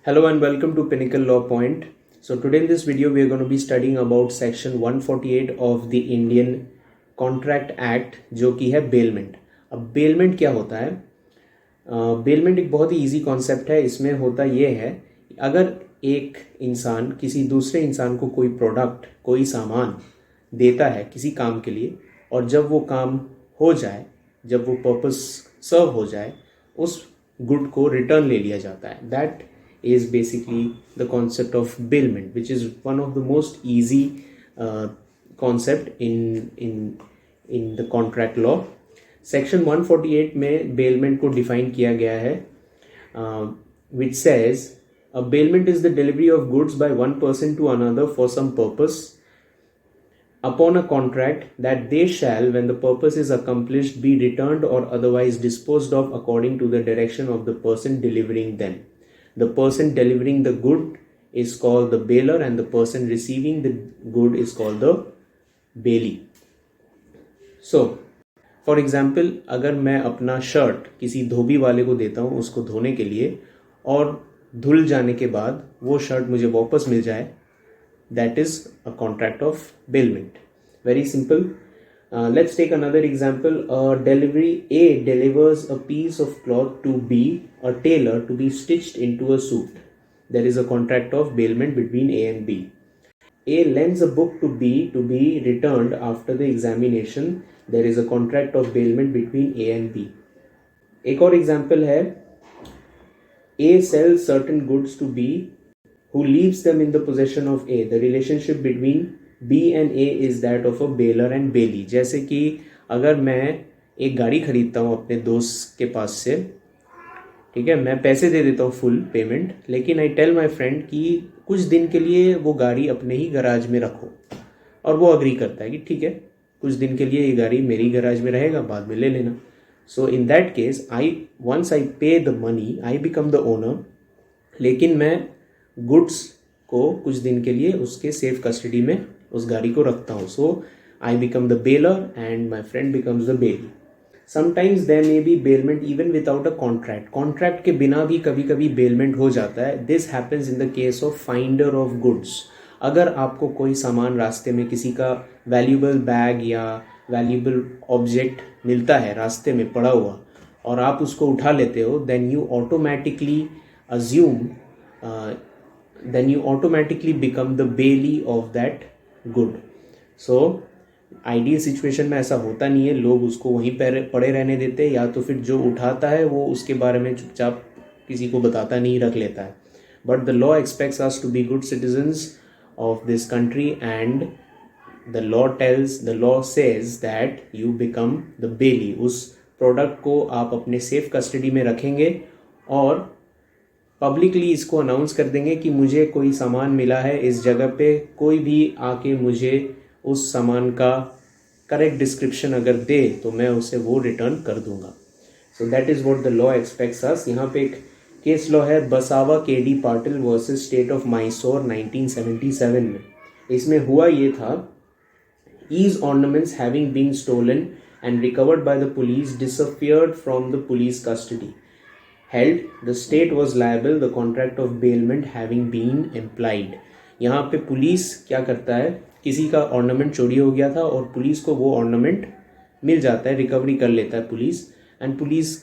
Hello and welcome to Pinnacle Law Point. So today in this video we are going to be studying about section 148 of the Indian Contract Act जो कि है bailment. अब bailment क्या होता है? Bailment एक बहुत ही easy concept है. इसमें होता ये है, अगर एक इंसान किसी दूसरे इंसान को कोई प्रोडक्ट, कोई सामान देता है किसी काम के लिए, और जब वो काम हो जाए, जब वो पर्पस सर्व हो जाए, उस गुड को रिटर्न ले लिया जाता है. That is basically the concept of bailment, which is one of the most easy concept in the contract law. Section 148 में bailment को define किया गया है, which says a bailment is the delivery of goods by one person to another for some purpose upon a contract that they shall, when the purpose is accomplished, be returned or otherwise disposed of according to the direction of the person delivering them. The person delivering the good is called the bailer and the person receiving the good is called the bailee. So, for example, अगर मैं अपना shirt किसी धोबी वाले को देता हूँ उसको धोने के लिए, और धुल जाने के बाद वो शर्ट मुझे वापस मिल जाए, that is a contract of bailment. Very simple. Let's take another example. Delivery A delivers a piece of cloth to B, a tailor, to be stitched into a suit. There is a contract of bailment between A and B. A lends a book to B to be returned after the examination. There is a contract of bailment between A and B. एक और example है, A sells certain goods to B, who leaves them in the possession of A. The relationship between B and A is that of a bailer and bailee. जैसे कि अगर मैं एक गाड़ी खरीदता हूँ अपने दोस्त के पास से, ठीक है, मैं पैसे दे देता हूँ फुल पेमेंट, लेकिन आई टेल माई फ्रेंड कि कुछ दिन के लिए वो गाड़ी अपने ही गराज में रखो, और वो अग्री करता है कि ठीक है, कुछ दिन के लिए ये गाड़ी मेरी गराज में रहेगा, बाद में ले लेना. So in that case once I pay the money, I become the owner, लेकिन मैं गुड्स को कुछ दिन के लिए उसके सेफ कस्टडी में उस गाड़ी को रखता हूँ. So I become the bailor and my friend becomes the bailee. Sometimes there may be bailment even without a contract. Contract के बिना भी कभी कभी बेलमेंट हो जाता है. This happens in the case of finder of goods. अगर आपको कोई सामान रास्ते में, किसी का वैल्यूएबल बैग या वैल्यूएबल ऑब्जेक्ट मिलता है रास्ते में पड़ा हुआ, और आप उसको उठा लेते हो, then you automatically assume then you automatically become the bailee of that good. So ideal situation में ऐसा होता नहीं है, लोग उसको वहीं पड़े रहने देते हैं, या तो फिर जो उठाता है वो उसके बारे में चुपचाप किसी को बताता नहीं, रख लेता है. But the law expects us to be good citizens of this country and the law says that you become the bailee. उस प्रोडक्ट को आप अपने सेफ कस्टडी में रखेंगे और पब्लिकली इसको अनाउंस कर देंगे कि मुझे कोई सामान मिला है इस जगह पे, कोई भी आके मुझे उस सामान का करेक्ट डिस्क्रिप्शन अगर दे तो मैं उसे वो रिटर्न कर दूंगा. So that is what the law expects us. यहाँ पे एक केस लॉ है, Basava K D Patil versus State of Mysore 1977 में. इसमें हुआ ये था, ईज ornaments having been stolen and recovered by the police disappeared from the police custody. Held, the state was liable, the contract of bailment having been implied. यहाँ पे police क्या करता है, किसी का ऑर्नामेंट चोरी हो गया था और पुलिस को वो ऑर्नामेंट मिल जाता है, रिकवरी कर लेता है police, and police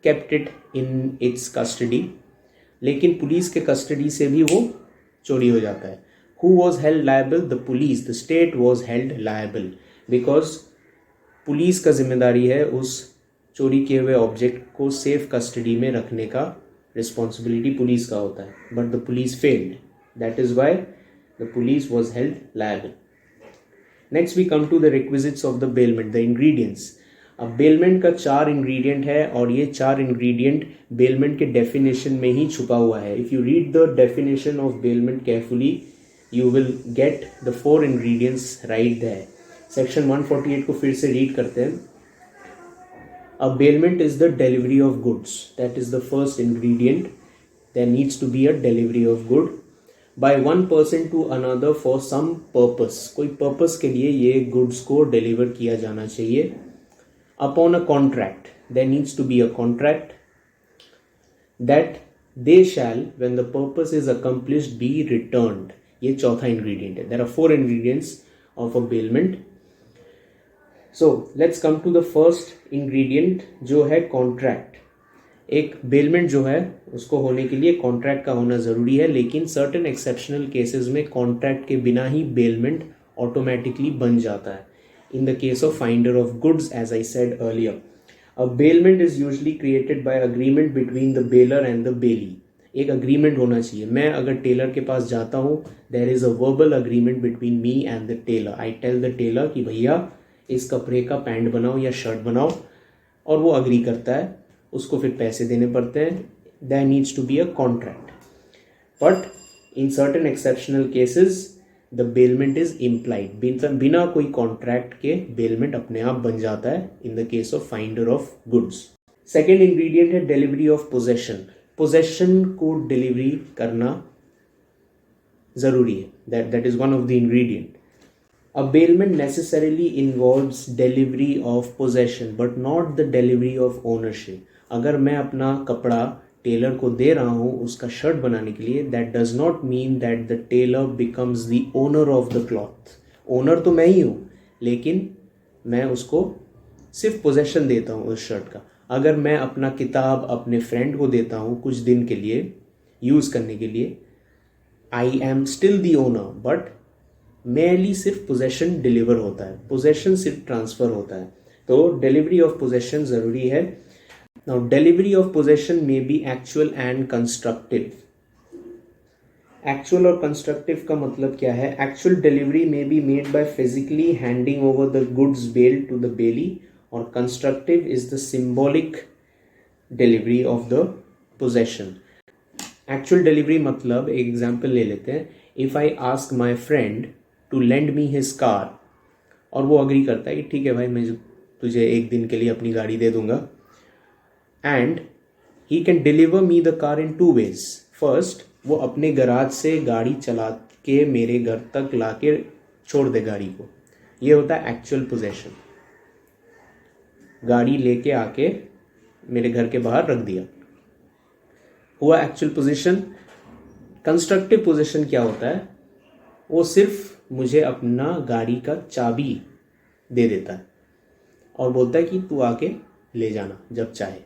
kept it in its custody. लेकिन पुलिस के कस्टडी से भी वो चोरी हो जाता है. Who was held liable? The police. The state was held liable because police का जिम्मेदारी है उस चोरी किए हुए ऑब्जेक्ट को सेफ कस्टडी में रखने का. रिस्पॉन्सिबिलिटी पुलिस का होता है, but the police failed. That is why the police was held liable. Next we come to the requisites of the bailment, the ingredients. अब बेलमेंट का 4 इंग्रेडिएंट है, और ये 4 इंग्रेडिएंट बेलमेंट के डेफिनेशन में ही छुपा हुआ है. If you read the definition of bailment carefully, you will get the 4 ingredients right there. Section 148 को फिर से रीड करते हैं. A bailment is the delivery of goods. That is the first ingredient. There needs to be a delivery of good by one person to another for some purpose. कोई purpose के लिए ये goods को deliver किया जाना चाहिए. Upon a contract, there needs to be a contract that they shall when the purpose is accomplished be returned. ये चौथा इंग्रेडिएंट है। There are 4 ingredients of a bailment. So let's come to the first ingredient जो है contract. एक bailment जो है उसको होने के लिए कॉन्ट्रैक्ट का होना ज़रूरी है, लेकिन सर्टेन एक्सेप्शनल केसेस में कॉन्ट्रैक्ट के बिना ही बेलमेंट ऑटोमेटिकली बन जाता है। In the case of finder of goods, as I said earlier, a bailment is usually created by agreement between the bailor and the bailee. एक अग्रीमेंट होना चाहिए। मैं अगर टेलर के पास जाता हूँ, there is a verbal agreement between me and the tailor. I tell the tailor कि भैया इस कपड़े का पैंट बनाओ या शर्ट बनाओ, और वो अग्री करता है, उसको फिर पैसे देने पड़ते हैं। There needs to be a contract, but in certain exceptional cases the bailment is implied. बिना कोई कॉन्ट्रैक्ट के बेलमेंट अपने आप बन जाता है in the case of finder of goods. Second ingredient है डिलीवरी ऑफ पोजेशन। पोजेशन को डिलीवरी करना जरूरी है। That is one of the ingredient. A bailment necessarily involves delivery of possession but not the delivery of ownership. अगर मैं अपना कपड़ा Taylor को दे रहा हूँ उसका शर्ट बनाने के लिए, that does not mean that the tailor becomes the owner of the cloth. Owner तो मैं ही हूँ, लेकिन मैं उसको सिर्फ पोजेशन देता हूँ उस शर्ट का। अगर मैं अपना किताब अपने फ्रेंड को देता हूँ कुछ दिन के लिए यूज़ करने के लिए, I am still the owner, but mainly सिर्फ पोजेशन डिलीवर होता है, पोजेशन सिर्फ ट्रांसफर होता है। तो डिलीवरी ऑफ पोजेशन जरूरी है। Now delivery of possession may be actual and constructive. Actual और कंस्ट्रक्टिव का मतलब क्या है? Actual delivery may be made by physically handing over the goods bailed to the bailee, और constructive is the symbolic delivery of the possession. Actual delivery मतलब, एक example ले लेते हैं। If I ask my friend to lend me his car, और वो agree करता है कि ठीक है भाई, मैं तुझे एक दिन के लिए अपनी गाड़ी दे दूंगा, and he can deliver me the car in 2 ways। First, वो अपने गराज से गाड़ी चला के मेरे घर तक ला के छोड़ दे गाड़ी को, ये होता है एक्चुअल पोजेशन। गाड़ी लेके आके मेरे घर के बाहर रख दिया, हुआ एक्चुअल पोजीशन। कंस्ट्रक्टिव पोजीशन क्या होता है? वो सिर्फ मुझे अपना गाड़ी का चाबी दे देता है और बोलता है कि तू आके ले जाना जब चाहे।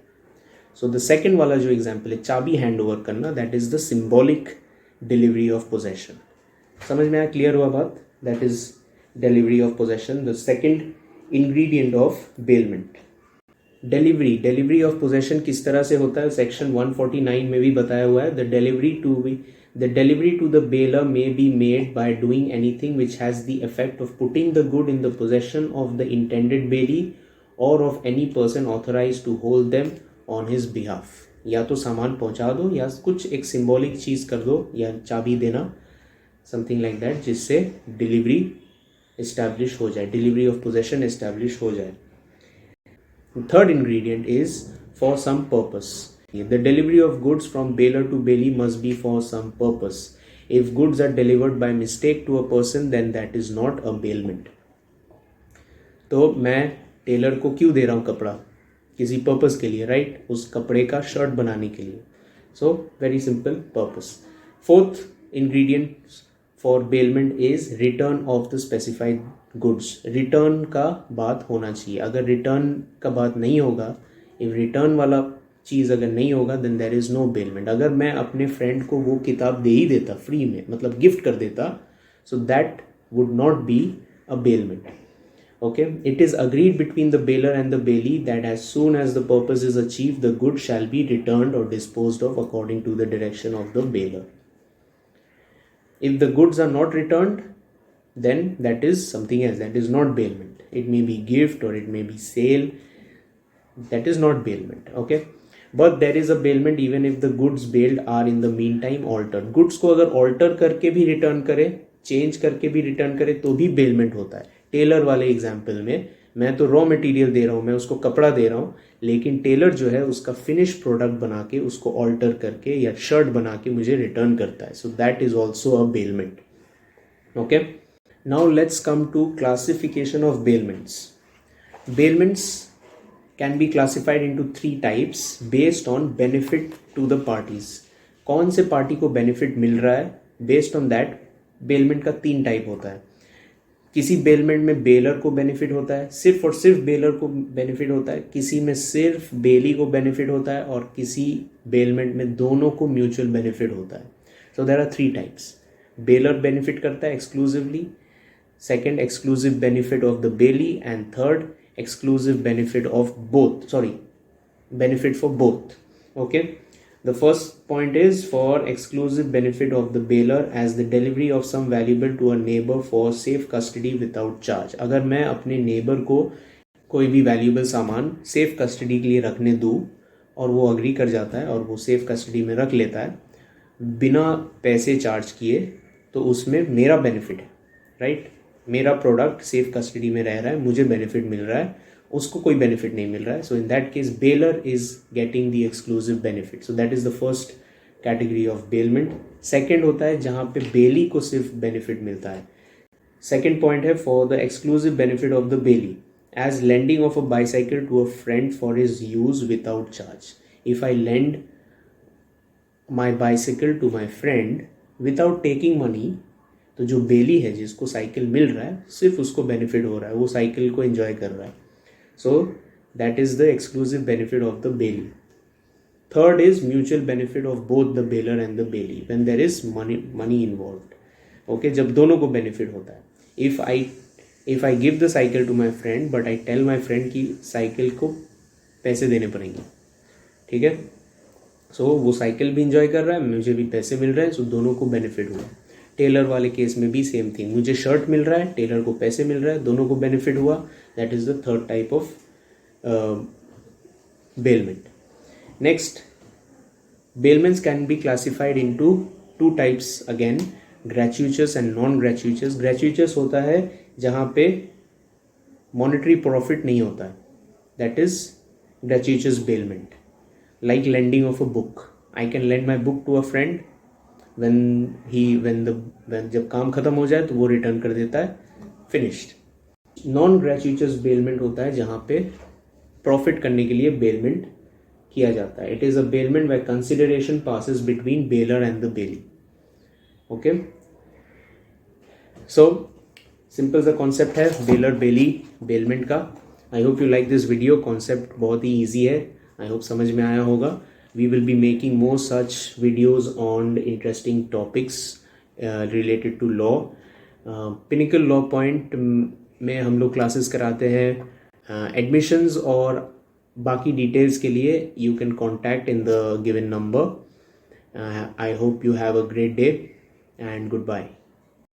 सो द सेकेंड वाला जो एग्जाम्पल है, चाबी हैंड ओवर करना, that is the symbolic delivery of possession. समझ में आया? क्लियर हुआ बात? That is delivery of possession, the second ingredient of bailment. Delivery of possession किस तरह से होता है? सेक्शन 149 में भी बताया हुआ है। The delivery to the baler may be made by doing anything which has the effect of putting the good in the possession of the intended bailee or of any person authorized to hold them on his behalf। या तो सामान पहुंचा दो या कुछ एक symbolic चीज कर दो या चाबी देना, समथिंग लाइक दैट, जिससे डिलीवरी एस्टैब्लिश हो जाए, डिलीवरी ऑफ पोजेशन एस्टैब्लिश हो जाए। Third ingredient is for some purpose. The delivery of goods from baler to bailee must be for some purpose. If goods are delivered by mistake to a person, then that is not a bailment. तो मैं Taylor को क्यों दे रहा हूँ कपड़ा? किसी purpose के लिए, राइट? उस कपड़े का शर्ट बनाने के लिए। So very simple purpose. Fourth ingredient for bailment is return of the specified goods. Return का बात होना चाहिए। अगर रिटर्न का बात नहीं होगा, इफ रिटर्न वाला चीज़ अगर नहीं होगा, then there is no bailment. अगर मैं अपने फ्रेंड को वो किताब दे ही देता फ्री में, मतलब गिफ्ट कर देता, so that would not be a bailment. Okay, it is agreed between the bailor and the bailee that as soon as the purpose is achieve the good shall be returned और disposed of according to the direction of the bailor. If the goods are not returned, then that is something else, that is not bailment. It may be gift or it may be sale, that is not bailment. Okay, but there is a bailment even if the goods bailed are in the meantime altered. goods को अगर alter करके भी return करे, change करके भी return करे, तो भी bailment होता है। टेलर वाले एग्जाम्पल में मैं तो रॉ मटेरियल दे रहा हूँ, मैं उसको कपड़ा दे रहा हूँ, लेकिन टेलर जो है उसका फिनिश प्रोडक्ट बना के उसको ऑल्टर करके या शर्ट बना के मुझे रिटर्न करता है। So that is also a bailment. Okay, now let's come to classification of bailments. Bailments can be classified into 3 types based on benefit to the parties. कौन से पार्टी को बेनिफिट मिल रहा है, बेस्ड ऑन दैट बेलमेंट का 3 type होता है। किसी bailment में बेलर को बेनिफिट होता है, सिर्फ और सिर्फ बेलर को बेनिफिट होता है, किसी में सिर्फ बेली को बेनिफिट होता है, और किसी बेलमेंट में दोनों को म्यूचुअल बेनिफिट होता है। So there are 3 types. Bailor benefit करता है exclusively, second exclusive benefit of the bailee, and third exclusive benefit of both, benefit for both. Okay, the first point is for exclusive benefit of the baler as the delivery of some valuable to a neighbor for safe custody without charge. अगर मैं अपने neighbour को कोई भी valuable सामान safe custody के लिए रखने दूँ और वो अग्री कर जाता है और वो सेफ कस्टडी में रख लेता है बिना पैसे चार्ज किए, तो उसमें मेरा बेनिफिट है, राइट? मेरा प्रोडक्ट सेफ कस्टडी में रह रहा है, मुझे बेनिफिट मिल रहा है, उसको कोई बेनिफिट नहीं मिल रहा है. So in that case bailor is getting the exclusive benefit. So that is the first category of bailment. Second होता है जहाँ पे बेली को सिर्फ बेनिफिट मिलता है. सेकेंड पॉइंट है for the exclusive benefit of the Bailey as lending of a bicycle to a friend for his use without charge. If I lend my bicycle to my friend without taking money, तो जो बेली है जिसको cycle मिल रहा है सिर्फ उसको benefit हो रहा है, वो साइकिल को एंजॉय कर रहा है. So that is the exclusive benefit of the bailee. Third is mutual benefit of both the bailor and the bailee when there is money involved. Okay, जब दोनों को बेनिफिट होता है. If I give the cycle to my friend but I tell my friend कि cycle को पैसे देने पड़ेंगे, ठीक है, सो वो साइकिल भी इंजॉय कर रहा है, मुझे भी पैसे मिल रहे हैं, सो दोनों को बेनिफिट हुआ. टेलर वाले केस में भी सेम थिंग, मुझे शर्ट मिल रहा है, टेलर को पैसे मिल रहा है, दोनों को बेनिफिट हुआ. That is the third type of bailment. Next, bailments can be classified into 2 types again, gratuitous and non gratuitous. Gratuitous होता है जहाँ पे मॉनेटरी प्रॉफिट नहीं होता है, that is gratuitous bailment. Like lending of a book, I can lend my book to a friend, when जब काम खत्म हो जाए तो वो रिटर्न कर देता है, फिनिश्ड. नॉन ग्रेचुइटस बेलमेंट होता है जहाँ पे प्रॉफिट करने के लिए बेलमेंट किया जाता है. It is a bailment where consideration passes between bailor and the bailee. Okay, so simple सा कॉन्सेप्ट है बेलर बेली बेलमेंट का. I hope you like this video. Concept बहुत ही ईजी है, आई होप समझ में आया होगा. We will be making more such videos on interesting topics related to law. Pinnacle Law Point में हम लोग क्लासेस कराते हैं. एडमिशन्स और बाकी डिटेल्स के लिए you can contact in the given number. I hope you have a great day and goodbye.